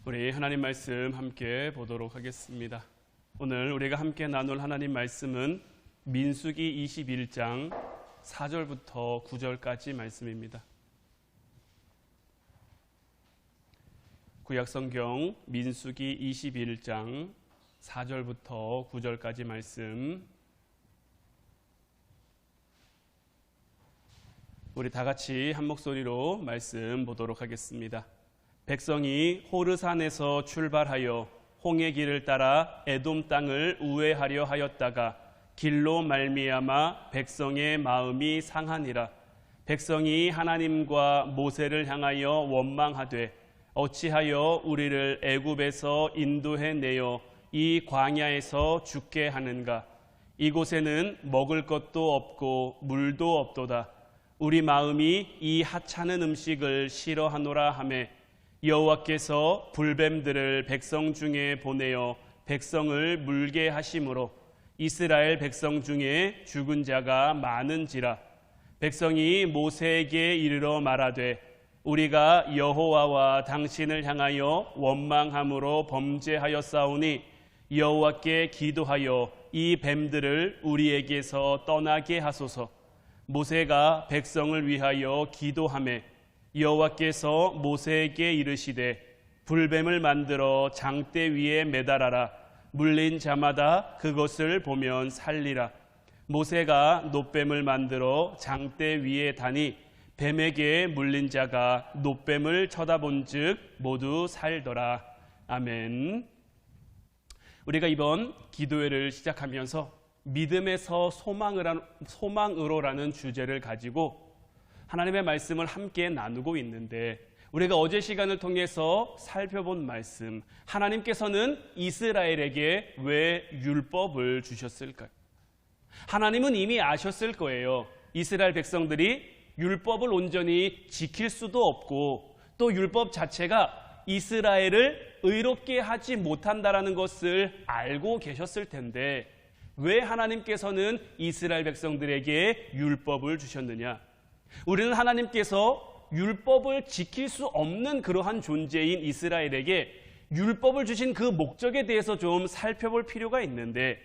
우리 하나님 말씀 함께 보도록 하겠습니다. 오늘 우리가 함께 나눌 하나님 말씀은 민수기 21장 4절부터 9절까지 말씀입니다. 구약성경 민수기 21장 4절부터 9절까지 말씀, 우리 다 같이 한 목소리로 말씀 보도록 하겠습니다. 백성이 호르산에서 출발하여 홍해 길을 따라 에돔 땅을 우회하려 하였다가 길로 말미암아 백성의 마음이 상하니라. 백성이 하나님과 모세를 향하여 원망하되 어찌하여 우리를 애굽에서 인도해 내어 이 광야에서 죽게 하는가. 이곳에는 먹을 것도 없고 물도 없도다. 우리 마음이 이 하찮은 음식을 싫어하노라 하매 여호와께서 불뱀들을 백성 중에 보내어 백성을 물게 하심으로 이스라엘 백성 중에 죽은 자가 많은지라. 백성이 모세에게 이르러 말하되 우리가 여호와와 당신을 향하여 원망함으로 범죄하였사오니 여호와께 기도하여 이 뱀들을 우리에게서 떠나게 하소서. 모세가 백성을 위하여 기도하매 여호와께서 모세에게 이르시되 불뱀을 만들어 장대 위에 매달아라. 물린 자마다 그것을 보면 살리라. 모세가 놋뱀을 만들어 장대 위에 다니 뱀에게 물린 자가 놋뱀을 쳐다본즉 모두 살더라. 아멘. 우리가 이번 기도회를 시작하면서 믿음에서 소망으로라는 주제를 가지고 하나님의 말씀을 함께 나누고 있는데, 우리가 어제 시간을 통해서 살펴본 말씀, 하나님께서는 이스라엘에게 왜 율법을 주셨을까요? 하나님은 이미 아셨을 거예요. 이스라엘 백성들이 율법을 온전히 지킬 수도 없고 또 율법 자체가 이스라엘을 의롭게 하지 못한다라는 것을 알고 계셨을 텐데, 왜 하나님께서는 이스라엘 백성들에게 율법을 주셨느냐? 우리는 하나님께서 율법을 지킬 수 없는 그러한 존재인 이스라엘에게 율법을 주신 그 목적에 대해서 좀 살펴볼 필요가 있는데,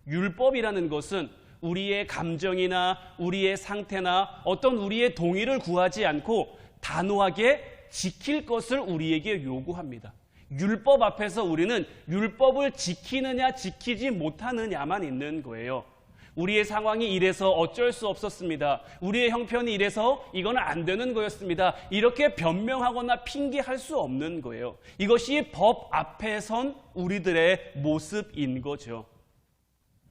율법이라는 것은 우리의 감정이나 우리의 상태나 어떤 우리의 동의를 구하지 않고 단호하게 지킬 것을 우리에게 요구합니다. 율법 앞에서 우리는 율법을 지키느냐 지키지 못하느냐만 있는 거예요. 우리의 상황이 이래서 어쩔 수 없었습니다. 우리의 형편이 이래서 이거는 안 되는 거였습니다. 이렇게 변명하거나 핑계할 수 없는 거예요. 이것이 법 앞에 선 우리들의 모습인 거죠.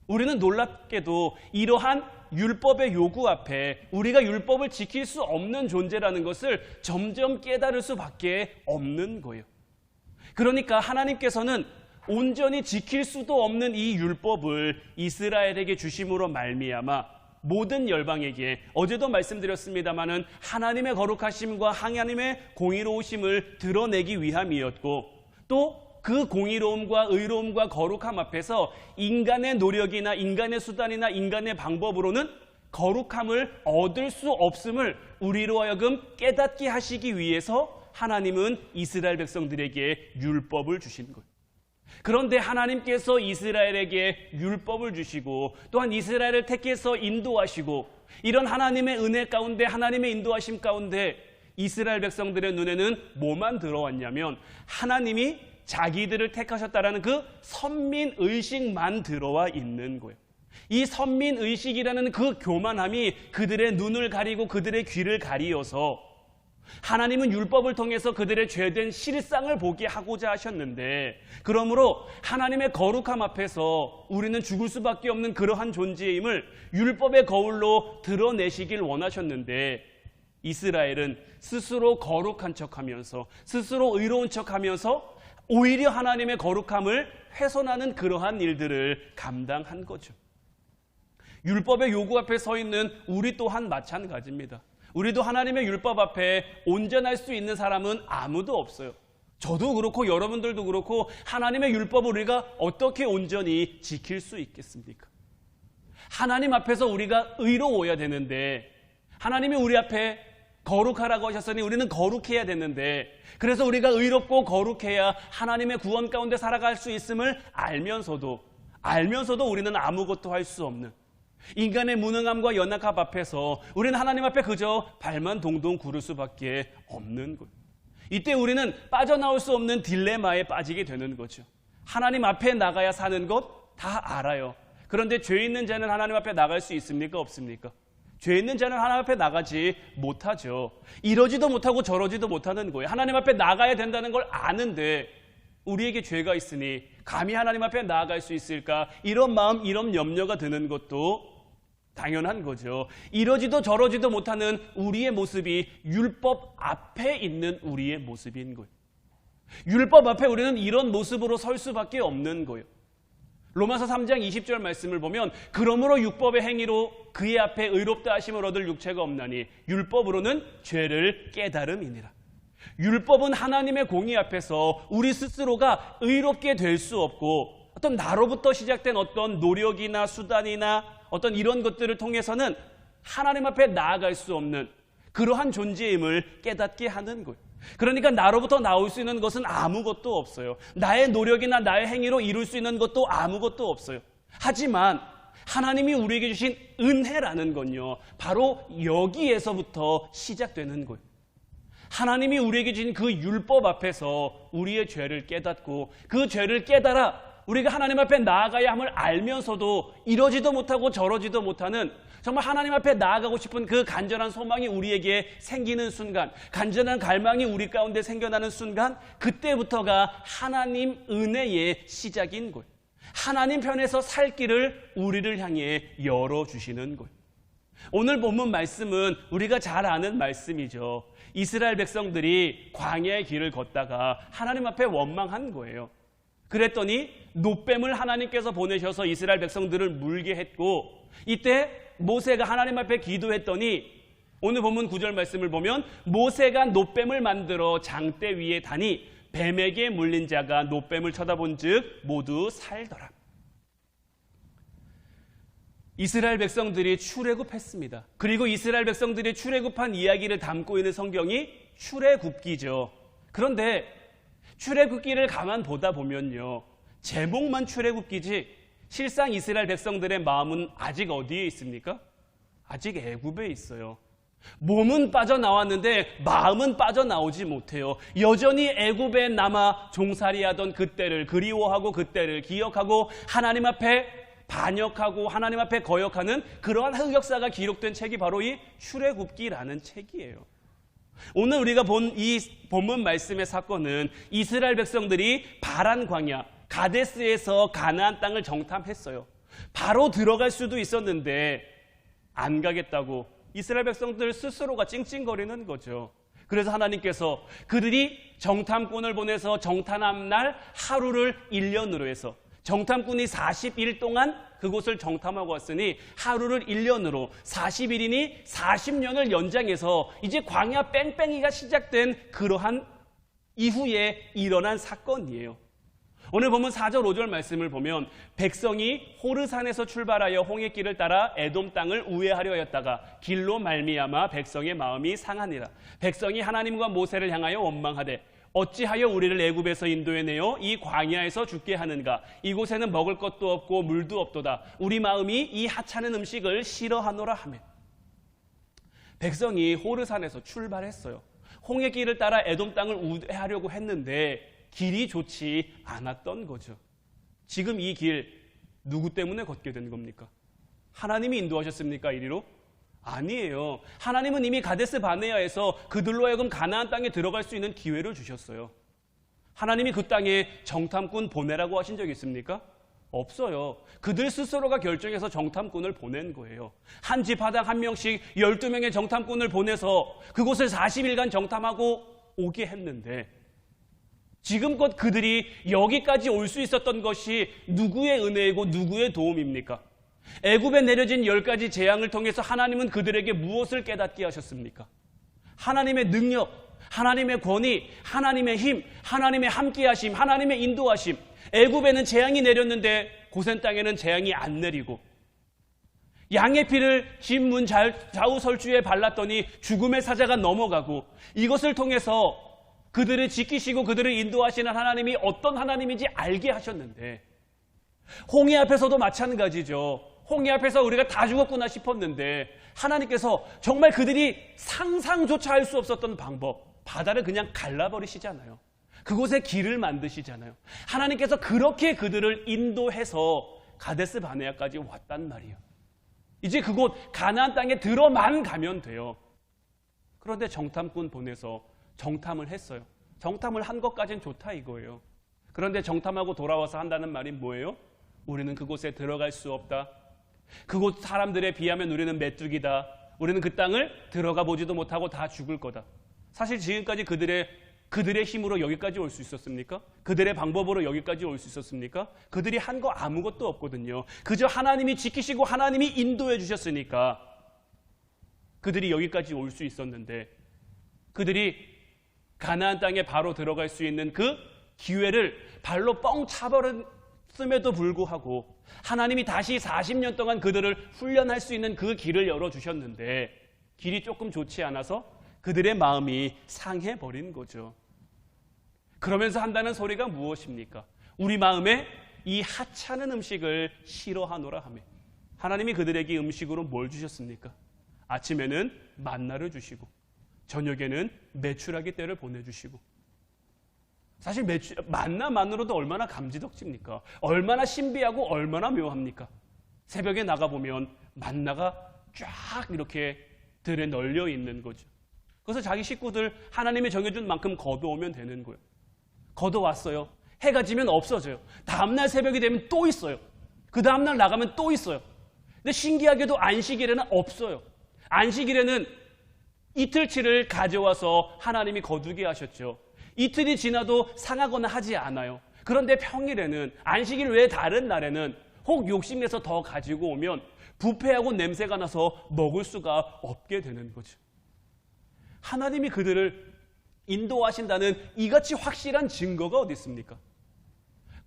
우리는 놀랍게도 이러한 율법의 요구 앞에 우리가 율법을 지킬 수 없는 존재라는 것을 점점 깨달을 수밖에 없는 거예요. 그러니까 하나님께서는 온전히 지킬 수도 없는 이 율법을 이스라엘에게 주심으로 말미암아 모든 열방에게, 어제도 말씀드렸습니다마는 하나님의 거룩하심과 하나님의 공의로우심을 드러내기 위함이었고, 또 그 공의로움과 의로움과 거룩함 앞에서 인간의 노력이나 인간의 수단이나 인간의 방법으로는 거룩함을 얻을 수 없음을 우리로 하여금 깨닫게 하시기 위해서 하나님은 이스라엘 백성들에게 율법을 주신 거예요. 그런데 하나님께서 이스라엘에게 율법을 주시고 또한 이스라엘을 택해서 인도하시고, 이런 하나님의 은혜 가운데, 하나님의 인도하심 가운데 이스라엘 백성들의 눈에는 뭐만 들어왔냐면 하나님이 자기들을 택하셨다라는 그 선민의식만 들어와 있는 거예요. 이 선민의식이라는 그 교만함이 그들의 눈을 가리고 그들의 귀를 가리어서 하나님은 율법을 통해서 그들의 죄된 실상을 보게 하고자 하셨는데, 그러므로 하나님의 거룩함 앞에서 우리는 죽을 수밖에 없는 그러한 존재임을 율법의 거울로 드러내시길 원하셨는데, 이스라엘은 스스로 거룩한 척하면서 스스로 의로운 척하면서 오히려 하나님의 거룩함을 훼손하는 그러한 일들을 감당한 거죠. 율법의 요구 앞에 서 있는 우리 또한 마찬가지입니다. 우리도 하나님의 율법 앞에 온전할 수 있는 사람은 아무도 없어요. 저도 그렇고 여러분들도 그렇고 하나님의 율법을 우리가 어떻게 온전히 지킬 수 있겠습니까? 하나님 앞에서 우리가 의로워야 되는데, 하나님이 우리 앞에 거룩하라고 하셨으니 우리는 거룩해야 되는데, 그래서 우리가 의롭고 거룩해야 하나님의 구원 가운데 살아갈 수 있음을 알면서도 우리는 아무것도 할 수 없는 인간의 무능함과 연약함 앞에서 우리는 하나님 앞에 그저 발만 동동 구를 수밖에 없는 거예요. 이때 우리는 빠져나올 수 없는 딜레마에 빠지게 되는 거죠. 하나님 앞에 나가야 사는 것 다 알아요. 그런데 죄 있는 자는 하나님 앞에 나갈 수 있습니까? 없습니까? 죄 있는 자는 하나님 앞에 나가지 못하죠. 이러지도 못하고 저러지도 못하는 거예요. 하나님 앞에 나가야 된다는 걸 아는데 우리에게 죄가 있으니 감히 하나님 앞에 나아갈 수 있을까? 이런 마음, 이런 염려가 드는 것도 당연한 거죠. 이러지도 저러지도 못하는 우리의 모습이 율법 앞에 있는 우리의 모습인 거예요. 율법 앞에 우리는 이런 모습으로 설 수밖에 없는 거예요. 로마서 3장 20절 말씀을 보면 그러므로 율법의 행위로 그의 앞에 의롭다 하심을 얻을 육체가 없나니 율법으로는 죄를 깨달음이니라. 율법은 하나님의 공의 앞에서 우리 스스로가 의롭게 될 수 없고 어떤 나로부터 시작된 어떤 노력이나 수단이나 어떤 이런 것들을 통해서는 하나님 앞에 나아갈 수 없는 그러한 존재임을 깨닫게 하는 거예요. 그러니까 나로부터 나올 수 있는 것은 아무것도 없어요. 나의 노력이나 나의 행위로 이룰 수 있는 것도 아무것도 없어요. 하지만 하나님이 우리에게 주신 은혜라는 건요, 바로 여기에서부터 시작되는 거예요. 하나님이 우리에게 주신 그 율법 앞에서 우리의 죄를 깨닫고 그 죄를 깨달아 우리가 하나님 앞에 나아가야 함을 알면서도 이러지도 못하고 저러지도 못하는 정말 하나님 앞에 나아가고 싶은 그 간절한 소망이 우리에게 생기는 순간, 간절한 갈망이 우리 가운데 생겨나는 순간, 그때부터가 하나님 은혜의 시작인 거예요. 하나님 편에서 살 길을 우리를 향해 열어주시는 거예요. 오늘 본문 말씀은 우리가 잘 아는 말씀이죠. 이스라엘 백성들이 광야의 길을 걷다가 하나님 앞에 원망한 거예요. 그랬더니 노뱀을 하나님께서 보내셔서 이스라엘 백성들을 물게 했고, 이때 모세가 하나님 앞에 기도했더니 오늘 본문 9절 말씀을 보면 모세가 노뱀을 만들어 장대 위에 다니 뱀에게 물린 자가 노뱀을 쳐다본 즉 모두 살더라. 이스라엘 백성들이 출애굽했습니다. 그리고 이스라엘 백성들이 출애굽한 이야기를 담고 있는 성경이 출애굽기죠. 그런데 출애굽기를 가만 보다 보면요, 제목만 출애굽기지 실상 이스라엘 백성들의 마음은 아직 어디에 있습니까? 아직 애굽에 있어요. 몸은 빠져나왔는데 마음은 빠져나오지 못해요. 여전히 애굽에 남아 종살이하던 그때를 그리워하고 그때를 기억하고 하나님 앞에 반역하고 하나님 앞에 거역하는 그러한 흑역사가 기록된 책이 바로 이 출애굽기라는 책이에요. 오늘 우리가 본 이 본문 말씀의 사건은 이스라엘 백성들이 바란 광야 가데스에서 가나안 땅을 정탐했어요. 바로 들어갈 수도 있었는데 안 가겠다고 이스라엘 백성들 스스로가 찡찡거리는 거죠. 그래서 하나님께서 그들이 정탐꾼을 보내서 정탐한 날 하루를 1년으로 해서 정탐꾼이 40일 동안 그곳을 정탐하고 왔으니 하루를 1년으로 40일이니 40년을 연장해서 이제 광야 뺑뺑이가 시작된 그러한 이후에 일어난 사건이에요. 오늘 보면 4절 5절 말씀을 보면 백성이 호르산에서 출발하여 홍해 길을 따라 에돔 땅을 우회하려 하였다가 길로 말미암아 백성의 마음이 상하니라. 백성이 하나님과 모세를 향하여 원망하되 어찌하여 우리를 애굽에서 인도해내어 이 광야에서 죽게 하는가? 이곳에는 먹을 것도 없고 물도 없도다. 우리 마음이 이 하찮은 음식을 싫어하노라 하며. 백성이 호르산에서 출발했어요. 홍해 길을 따라 에돔 땅을 우회하려고 했는데 길이 좋지 않았던 거죠. 지금 이 길 누구 때문에 걷게 된 겁니까? 하나님이 인도하셨습니까? 이리로? 아니에요. 하나님은 이미 가데스 바네아에서 그들로 하여금 가나안 땅에 들어갈 수 있는 기회를 주셨어요. 하나님이 그 땅에 정탐꾼 보내라고 하신 적이 있습니까? 없어요. 그들 스스로가 결정해서 정탐꾼을 보낸 거예요. 한 집하당 한 명씩 12명의 정탐꾼을 보내서 그곳을 40일간 정탐하고 오게 했는데 지금껏 그들이 여기까지 올 수 있었던 것이 누구의 은혜이고 누구의 도움입니까? 애굽에 내려진 10가지 재앙을 통해서 하나님은 그들에게 무엇을 깨닫게 하셨습니까? 하나님의 능력, 하나님의 권위, 하나님의 힘, 하나님의 함께하심, 하나님의 인도하심. 애굽에는 재앙이 내렸는데 고센 땅에는 재앙이 안 내리고 양의 피를 집 문 좌우 설주에 발랐더니 죽음의 사자가 넘어가고, 이것을 통해서 그들을 지키시고 그들을 인도하시는 하나님이 어떤 하나님인지 알게 하셨는데, 홍해 앞에서도 마찬가지죠. 홍해 앞에서 우리가 다 죽었구나 싶었는데 하나님께서 정말 그들이 상상조차 할 수 없었던 방법, 바다를 그냥 갈라버리시잖아요. 그곳에 길을 만드시잖아요. 하나님께서 그렇게 그들을 인도해서 가데스 바네아까지 왔단 말이에요. 이제 그곳 가나안 땅에 들어만 가면 돼요. 그런데 정탐꾼 보내서 정탐을 했어요. 정탐을 한 것까지는 좋다 이거예요. 그런데 정탐하고 돌아와서 한다는 말이 뭐예요? 우리는 그곳에 들어갈 수 없다. 그곳 사람들에 비하면 우리는 메뚜기다. 우리는 그 땅을 들어가 보지도 못하고 다 죽을 거다. 사실 지금까지 그들의 힘으로 여기까지 올 수 있었습니까? 그들의 방법으로 여기까지 올 수 있었습니까? 그들이 한 거 아무것도 없거든요. 그저 하나님이 지키시고 하나님이 인도해 주셨으니까 그들이 여기까지 올 수 있었는데, 그들이 가나안 땅에 바로 들어갈 수 있는 그 기회를 발로 뻥 차버렸음에도 불구하고 하나님이 다시 40년 동안 그들을 훈련할 수 있는 그 길을 열어주셨는데, 길이 조금 좋지 않아서 그들의 마음이 상해버린 거죠. 그러면서 한다는 소리가 무엇입니까? 우리 마음에 이 하찮은 음식을 싫어하노라 하며, 하나님이 그들에게 음식으로 뭘 주셨습니까? 아침에는 만나를 주시고 저녁에는 메추라기 떼를 보내주시고, 사실 만나만으로도 얼마나 감지덕지입니까? 얼마나 신비하고 얼마나 묘합니까? 새벽에 나가보면 만나가 쫙 이렇게 들에 널려 있는 거죠. 그래서 자기 식구들 하나님이 정해준 만큼 걷어오면 되는 거예요. 걷어왔어요. 해가 지면 없어져요. 다음날 새벽이 되면 또 있어요. 그 다음날 나가면 또 있어요. 근데 신기하게도 안식일에는 없어요. 안식일에는 이틀치를 가져와서 하나님이 거두게 하셨죠. 이틀이 지나도 상하거나 하지 않아요. 그런데 평일에는, 안식일 외에 다른 날에는 혹 욕심내서 더 가지고 오면 부패하고 냄새가 나서 먹을 수가 없게 되는 거죠. 하나님이 그들을 인도하신다는 이같이 확실한 증거가 어디 있습니까?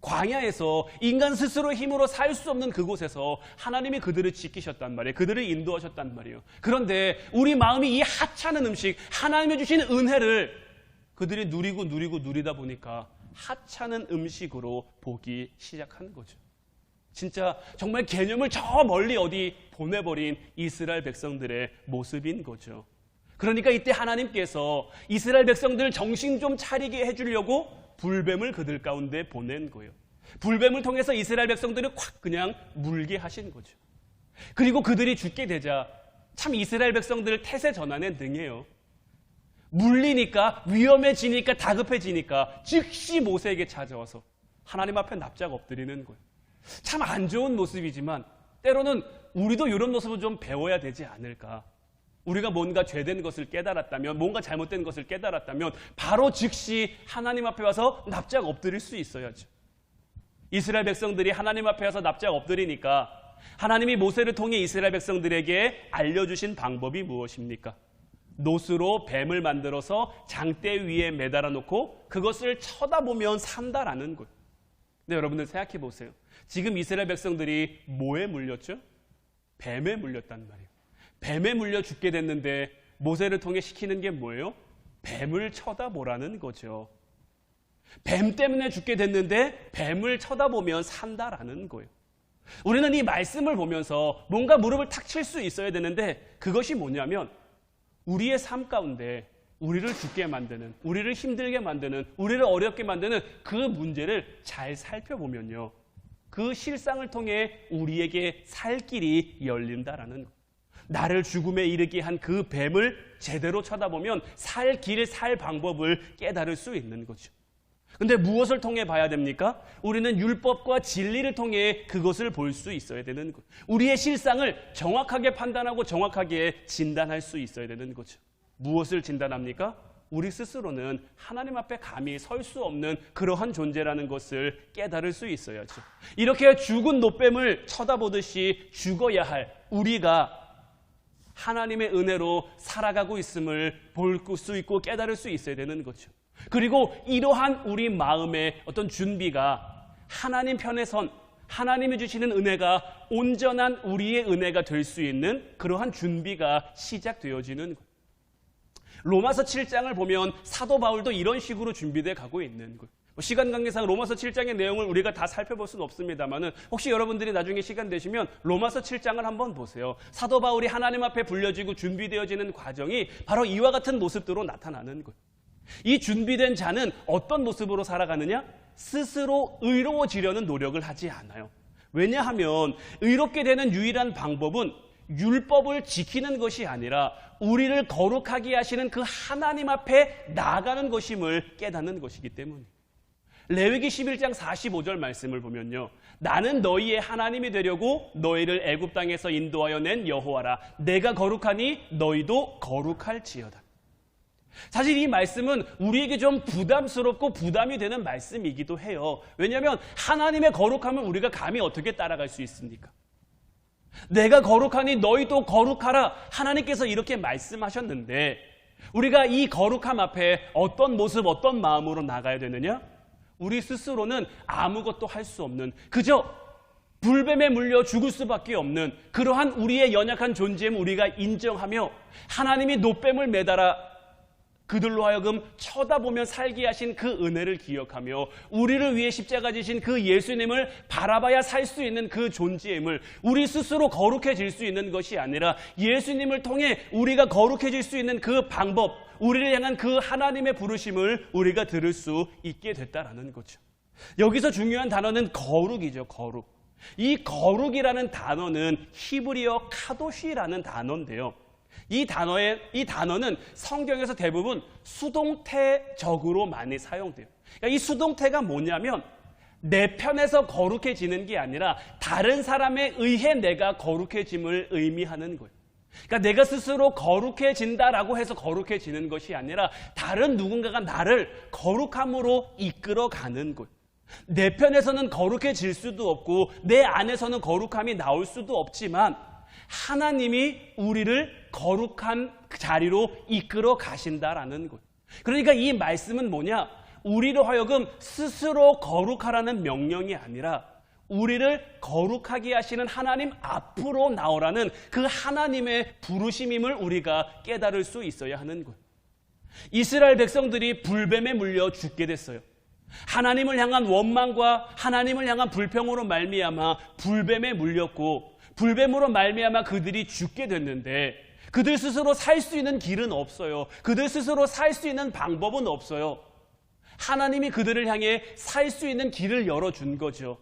광야에서 인간 스스로 힘으로 살 수 없는 그곳에서 하나님이 그들을 지키셨단 말이에요. 그들을 인도하셨단 말이에요. 그런데 우리 마음이 이 하찮은 음식, 하나님이 주신 은혜를 그들이 누리다 보니까 하찮은 음식으로 보기 시작한 거죠. 진짜 정말 개념을 저 멀리 어디 보내버린 이스라엘 백성들의 모습인 거죠. 그러니까 이때 하나님께서 이스라엘 백성들 정신 좀 차리게 해주려고 불뱀을 그들 가운데 보낸 거예요. 불뱀을 통해서 이스라엘 백성들을 콱 그냥 물게 하신 거죠. 그리고 그들이 죽게 되자 참 이스라엘 백성들 태세 전환에 능해요. 물리니까, 위험해지니까, 다급해지니까 즉시 모세에게 찾아와서 하나님 앞에 납작 엎드리는 거예요. 참 안 좋은 모습이지만 때로는 우리도 이런 모습을 좀 배워야 되지 않을까. 우리가 뭔가 죄된 것을 깨달았다면, 뭔가 잘못된 것을 깨달았다면 바로 즉시 하나님 앞에 와서 납작 엎드릴 수 있어야죠. 이스라엘 백성들이 하나님 앞에 와서 납작 엎드리니까 하나님이 모세를 통해 이스라엘 백성들에게 알려주신 방법이 무엇입니까? 노스로 뱀을 만들어서 장대 위에 매달아 놓고 그것을 쳐다보면 산다라는 거예요. 근데 여러분들 생각해 보세요. 지금 이스라엘 백성들이 뭐에 물렸죠? 뱀에 물렸단 말이에요. 뱀에 물려 죽게 됐는데 모세를 통해 시키는 게 뭐예요? 뱀을 쳐다보라는 거죠. 뱀 때문에 죽게 됐는데 뱀을 쳐다보면 산다라는 거예요. 우리는 이 말씀을 보면서 뭔가 무릎을 탁 칠 수 있어야 되는데, 그것이 뭐냐면 우리의 삶 가운데 우리를 죽게 만드는, 우리를 힘들게 만드는, 우리를 어렵게 만드는 그 문제를 잘 살펴보면요, 그 실상을 통해 우리에게 살 길이 열린다라는 거예요. 나를 죽음에 이르게 한 그 뱀을 제대로 쳐다보면 살 길, 살 방법을 깨달을 수 있는 거죠. 근데 무엇을 통해 봐야 됩니까? 우리는 율법과 진리를 통해 그것을 볼 수 있어야 되는 거예요. 우리의 실상을 정확하게 판단하고 정확하게 진단할 수 있어야 되는 거죠. 무엇을 진단합니까? 우리 스스로는 하나님 앞에 감히 설 수 없는 그러한 존재라는 것을 깨달을 수 있어야죠. 이렇게 죽은 노뱀을 쳐다보듯이 죽어야 할 우리가 하나님의 은혜로 살아가고 있음을 볼 수 있고 깨달을 수 있어야 되는 거죠. 그리고 이러한 우리 마음의 어떤 준비가 하나님 편에 선, 하나님이 주시는 은혜가 온전한 우리의 은혜가 될 수 있는 그러한 준비가 시작되어지는 거예요. 로마서 7장을 보면 사도 바울도 이런 식으로 준비되어 가고 있는 거예요. 시간 관계상 로마서 7장의 내용을 우리가 다 살펴볼 수는 없습니다만 혹시 여러분들이 나중에 시간 되시면 로마서 7장을 한번 보세요. 사도 바울이 하나님 앞에 불려지고 준비되어지는 과정이 바로 이와 같은 모습으로 나타나는 거예요. 이 준비된 자는 어떤 모습으로 살아가느냐? 스스로 의로워지려는 노력을 하지 않아요. 왜냐하면 의롭게 되는 유일한 방법은 율법을 지키는 것이 아니라 우리를 거룩하게 하시는 그 하나님 앞에 나아가는 것임을 깨닫는 것이기 때문이에요. 레위기 11장 45절 말씀을 보면요, 나는 너희의 하나님이 되려고 너희를 애굽 땅에서 인도하여 낸 여호와라. 내가 거룩하니 너희도 거룩할지어다. 사실 이 말씀은 우리에게 좀 부담스럽고 부담이 되는 말씀이기도 해요. 왜냐하면 하나님의 거룩함을 우리가 감히 어떻게 따라갈 수 있습니까? 내가 거룩하니 너희도 거룩하라. 하나님께서 이렇게 말씀하셨는데 우리가 이 거룩함 앞에 어떤 모습, 어떤 마음으로 나가야 되느냐? 우리 스스로는 아무것도 할 수 없는, 그저 불뱀에 물려 죽을 수밖에 없는 그러한 우리의 연약한 존재임을 우리가 인정하며 하나님이 노뱀을 매달아 그들로 하여금 쳐다보며 살게 하신 그 은혜를 기억하며 우리를 위해 십자가 지신 그 예수님을 바라봐야 살 수 있는 그 존재임을, 우리 스스로 거룩해질 수 있는 것이 아니라 예수님을 통해 우리가 거룩해질 수 있는 그 방법, 우리를 향한 그 하나님의 부르심을 우리가 들을 수 있게 됐다라는 거죠. 여기서 중요한 단어는 거룩이죠. 거룩. 이 거룩이라는 단어는 히브리어 카도시라는 단어인데요, 이 단어는 성경에서 대부분 수동태적으로 많이 사용돼요. 그러니까 이 수동태가 뭐냐면 내 편에서 거룩해지는 게 아니라 다른 사람에 의해 내가 거룩해짐을 의미하는 거예요. 그러니까 내가 스스로 거룩해진다라고 해서 거룩해지는 것이 아니라 다른 누군가가 나를 거룩함으로 이끌어가는 거예요. 내 편에서는 거룩해질 수도 없고 내 안에서는 거룩함이 나올 수도 없지만 하나님이 우리를 거룩한 자리로 이끌어 가신다라는 거예요. 그러니까 이 말씀은 뭐냐? 우리로 하여금 스스로 거룩하라는 명령이 아니라 우리를 거룩하게 하시는 하나님 앞으로 나오라는 그 하나님의 부르심임을 우리가 깨달을 수 있어야 하는 거예요. 이스라엘 백성들이 불뱀에 물려 죽게 됐어요. 하나님을 향한 원망과 하나님을 향한 불평으로 말미암아 불뱀에 물렸고 불뱀으로 말미암아 그들이 죽게 됐는데 그들 스스로 살 수 있는 길은 없어요. 그들 스스로 살 수 있는 방법은 없어요. 하나님이 그들을 향해 살 수 있는 길을 열어준 거죠.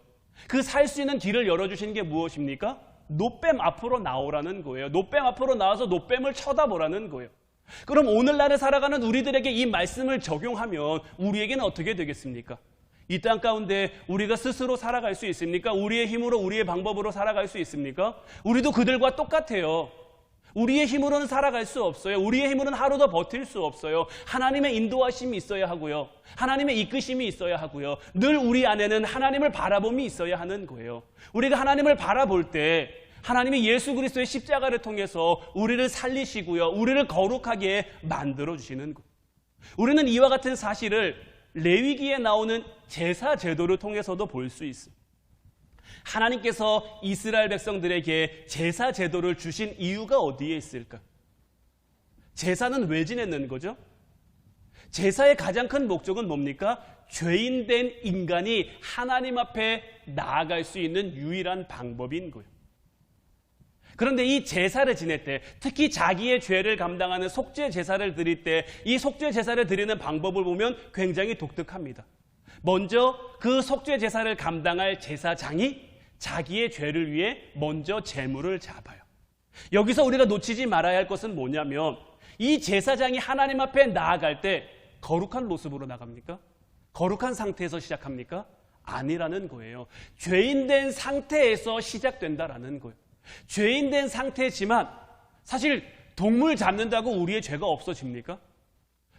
그 살 수 있는 길을 열어주신 게 무엇입니까? 노뱀 앞으로 나오라는 거예요. 노뱀 앞으로 나와서 노뱀을 쳐다보라는 거예요. 그럼 오늘날에 살아가는 우리들에게 이 말씀을 적용하면 우리에게는 어떻게 되겠습니까? 이 땅 가운데 우리가 스스로 살아갈 수 있습니까? 우리의 힘으로, 우리의 방법으로 살아갈 수 있습니까? 우리도 그들과 똑같아요. 우리의 힘으로는 살아갈 수 없어요. 우리의 힘으로는 하루 더 버틸 수 없어요. 하나님의 인도하심이 있어야 하고요. 하나님의 이끄심이 있어야 하고요. 늘 우리 안에는 하나님을 바라봄이 있어야 하는 거예요. 우리가 하나님을 바라볼 때 하나님이 예수 그리스도의 십자가를 통해서 우리를 살리시고요. 우리를 거룩하게 만들어주시는 거예요. 우리는 이와 같은 사실을 레위기에 나오는 제사 제도를 통해서도 볼 수 있습니다. 하나님께서 이스라엘 백성들에게 제사 제도를 주신 이유가 어디에 있을까? 제사는 왜 지냈는 거죠? 제사의 가장 큰 목적은 뭡니까? 죄인된 인간이 하나님 앞에 나아갈 수 있는 유일한 방법인 거예요. 그런데 이 제사를 지낼 때, 특히 자기의 죄를 감당하는 속죄 제사를 드릴 때 이 속죄 제사를 드리는 방법을 보면 굉장히 독특합니다. 먼저 그 속죄 제사를 감당할 제사장이 자기의 죄를 위해 먼저 제물을 잡아요. 여기서 우리가 놓치지 말아야 할 것은 뭐냐면 이 제사장이 하나님 앞에 나아갈 때 거룩한 모습으로 나갑니까? 거룩한 상태에서 시작합니까? 아니라는 거예요. 죄인된 상태에서 시작된다라는 거예요. 죄인된 상태지만 사실 동물 잡는다고 우리의 죄가 없어집니까?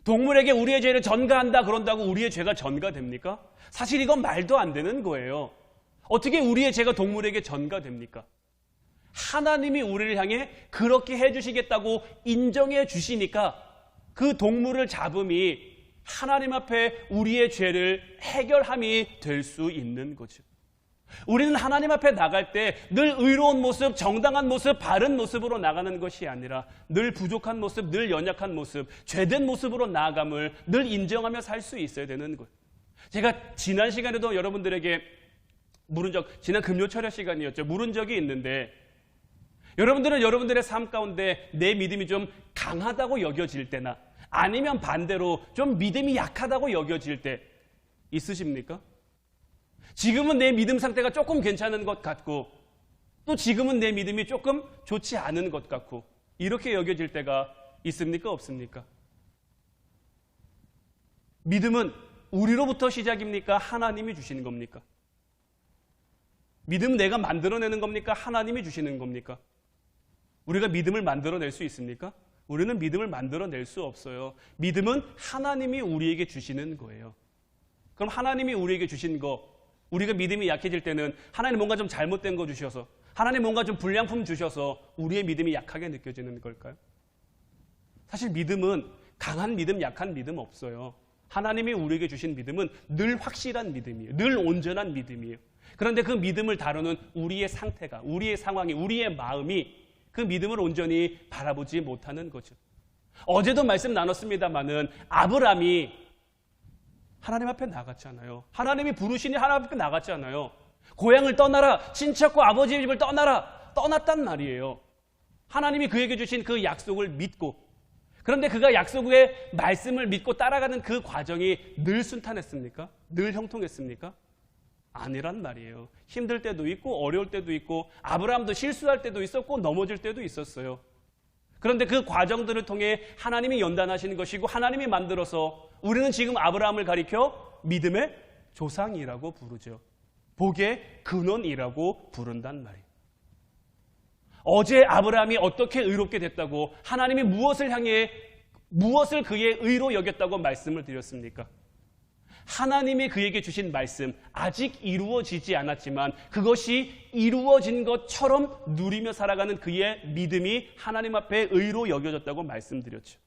동물에게 우리의 죄를 전가한다 그런다고 우리의 죄가 전가됩니까? 사실 이건 말도 안 되는 거예요. 어떻게 우리의 죄가 동물에게 전가됩니까? 하나님이 우리를 향해 그렇게 해주시겠다고 인정해 주시니까 그 동물을 잡음이 하나님 앞에 우리의 죄를 해결함이 될 수 있는 거죠. 우리는 하나님 앞에 나갈 때 늘 의로운 모습, 정당한 모습, 바른 모습으로 나가는 것이 아니라 늘 부족한 모습, 늘 연약한 모습, 죄된 모습으로 나아감을 늘 인정하며 살 수 있어야 되는 거예요. 제가 지난 시간에도 여러분들에게 지난 금요철야 시간이었죠. 물은 적이 있는데 여러분들은 여러분들의 삶 가운데 내 믿음이 좀 강하다고 여겨질 때나 아니면 반대로 좀 믿음이 약하다고 여겨질 때 있으십니까? 지금은 내 믿음 상태가 조금 괜찮은 것 같고 또 지금은 내 믿음이 조금 좋지 않은 것 같고 이렇게 여겨질 때가 있습니까? 없습니까? 믿음은 우리로부터 시작입니까? 하나님이 주시는 겁니까? 믿음은 내가 만들어내는 겁니까? 하나님이 주시는 겁니까? 우리가 믿음을 만들어낼 수 있습니까? 우리는 믿음을 만들어낼 수 없어요. 믿음은 하나님이 우리에게 주시는 거예요. 그럼 하나님이 우리에게 주신 거, 우리가 믿음이 약해질 때는 하나님 뭔가 좀 잘못된 거 주셔서, 하나님 뭔가 좀 불량품 주셔서 우리의 믿음이 약하게 느껴지는 걸까요? 사실 믿음은 강한 믿음, 약한 믿음 없어요. 하나님이 우리에게 주신 믿음은 늘 확실한 믿음이에요. 늘 온전한 믿음이에요. 그런데 그 믿음을 다루는 우리의 상태가, 우리의 상황이, 우리의 마음이 그 믿음을 온전히 바라보지 못하는 거죠. 어제도 말씀 나눴습니다마는 아브라함이 하나님 앞에 나갔잖아요. 하나님이 부르시니 하나님 앞에 나갔잖아요. 고향을 떠나라, 친척과 아버지의 집을 떠나라, 떠났단 말이에요. 하나님이 그에게 주신 그 약속을 믿고, 그런데 그가 약속의 말씀을 믿고 따라가는 그 과정이 늘 순탄했습니까? 늘 형통했습니까? 아니란 말이에요. 힘들 때도 있고 어려울 때도 있고 아브라함도 실수할 때도 있었고 넘어질 때도 있었어요. 그런데 그 과정들을 통해 하나님이 연단하시는 것이고 하나님이 만들어서 우리는 지금 아브라함을 가리켜 믿음의 조상이라고 부르죠. 복의 근원이라고 부른단 말이에요. 어제 아브라함이 어떻게 의롭게 됐다고 하나님이 무엇을 그의 의로 여겼다고 말씀을 드렸습니까? 하나님이 그에게 주신 말씀, 아직 이루어지지 않았지만 그것이 이루어진 것처럼 누리며 살아가는 그의 믿음이 하나님 앞에 의로 여겨졌다고 말씀드렸죠.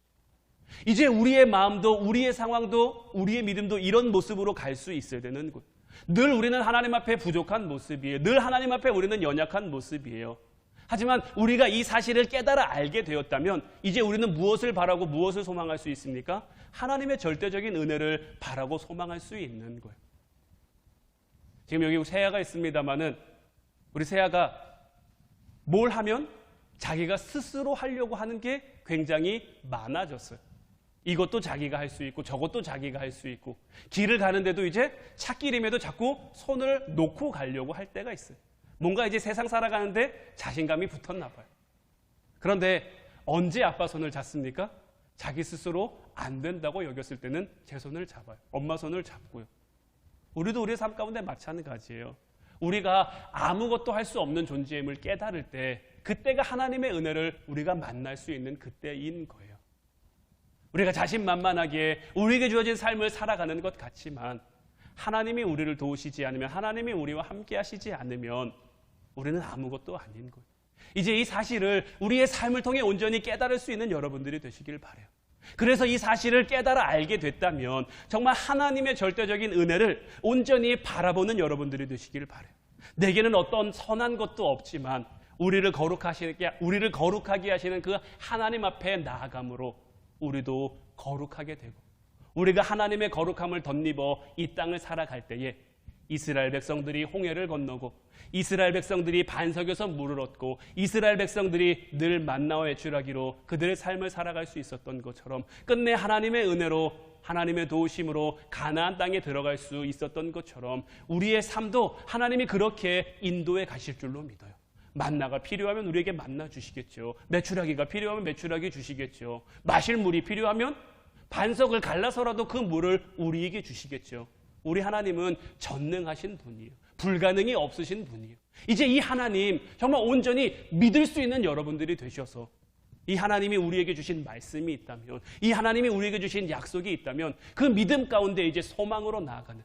이제 우리의 마음도, 우리의 상황도, 우리의 믿음도 이런 모습으로 갈 수 있어야 되는 것. 늘 우리는 하나님 앞에 부족한 모습이에요. 늘 하나님 앞에 우리는 연약한 모습이에요. 하지만 우리가 이 사실을 깨달아 알게 되었다면 이제 우리는 무엇을 바라고 무엇을 소망할 수 있습니까? 하나님의 절대적인 은혜를 바라고 소망할 수 있는 거예요. 지금 여기 세아가 있습니다마는 우리 세아가 뭘 하면 자기가 스스로 하려고 하는 게 굉장히 많아졌어요. 이것도 자기가 할 수 있고 저것도 자기가 할 수 있고 길을 가는데도 이제 찾길임에도 자꾸 손을 놓고 가려고 할 때가 있어요. 뭔가 이제 세상 살아가는데 자신감이 붙었나 봐요. 그런데 언제 아빠 손을 잡습니까? 자기 스스로 안 된다고 여겼을 때는 제 손을 잡아요. 엄마 손을 잡고요. 우리도 우리의 삶 가운데 마찬가지예요. 우리가 아무것도 할 수 없는 존재임을 깨달을 때 그때가 하나님의 은혜를 우리가 만날 수 있는 그때인 거예요. 우리가 자신만만하게 우리에게 주어진 삶을 살아가는 것 같지만 하나님이 우리를 도우시지 않으면, 하나님이 우리와 함께 하시지 않으면 우리는 아무것도 아닌 거예요. 이제 이 사실을 우리의 삶을 통해 온전히 깨달을 수 있는 여러분들이 되시길 바라요. 그래서 이 사실을 깨달아 알게 됐다면 정말 하나님의 절대적인 은혜를 온전히 바라보는 여러분들이 되시길 바라요. 내게는 어떤 선한 것도 없지만 우리를 거룩하게 하시는 그 하나님 앞에 나아감으로 우리도 거룩하게 되고, 우리가 하나님의 거룩함을 덧입어 이 땅을 살아갈 때에 이스라엘 백성들이 홍해를 건너고, 이스라엘 백성들이 반석에서 물을 얻고, 이스라엘 백성들이 늘 만나와 외출하기로 그들의 삶을 살아갈 수 있었던 것처럼 끝내 하나님의 은혜로, 하나님의 도우심으로 가나안 땅에 들어갈 수 있었던 것처럼 우리의 삶도 하나님이 그렇게 인도해 가실 줄로 믿어요. 만나가 필요하면 우리에게 만나 주시겠죠. 메추라기가 필요하면 메추라기 주시겠죠. 마실 물이 필요하면 반석을 갈라서라도 그 물을 우리에게 주시겠죠. 우리 하나님은 전능하신 분이에요. 불가능이 없으신 분이에요. 이제 이 하나님 정말 온전히 믿을 수 있는 여러분들이 되셔서 이 하나님이 우리에게 주신 말씀이 있다면, 이 하나님이 우리에게 주신 약속이 있다면 그 믿음 가운데 이제 소망으로 나아가는,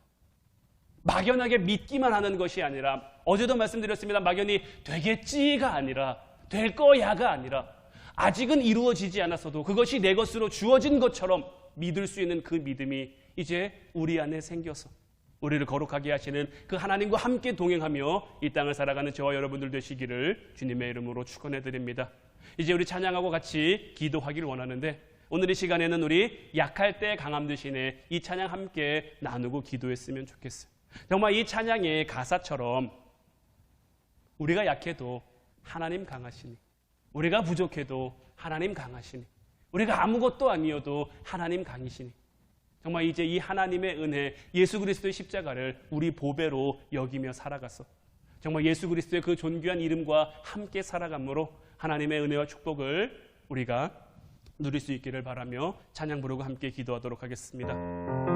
막연하게 믿기만 하는 것이 아니라, 어제도 말씀드렸습니다. 막연히 되겠지가 아니라, 될 거야가 아니라 아직은 이루어지지 않았어도 그것이 내 것으로 주어진 것처럼 믿을 수 있는 그 믿음이 이제 우리 안에 생겨서 우리를 거룩하게 하시는 그 하나님과 함께 동행하며 이 땅을 살아가는 저와 여러분들 되시기를 주님의 이름으로 축원해 드립니다. 이제 우리 찬양하고 같이 기도하기를 원하는데, 오늘 이 시간에는 우리 약할 때 강함 되시네 이 찬양 함께 나누고 기도했으면 좋겠어요. 정말 이 찬양의 가사처럼 우리가 약해도 하나님 강하시니, 우리가 부족해도 하나님 강하시니, 우리가 아무것도 아니어도 하나님 강이시니, 정말 이제 이 하나님의 은혜, 예수 그리스도의 십자가를 우리 보배로 여기며 살아가서 정말 예수 그리스도의 그 존귀한 이름과 함께 살아감으로 하나님의 은혜와 축복을 우리가 누릴 수 있기를 바라며 찬양 부르고 함께 기도하도록 하겠습니다.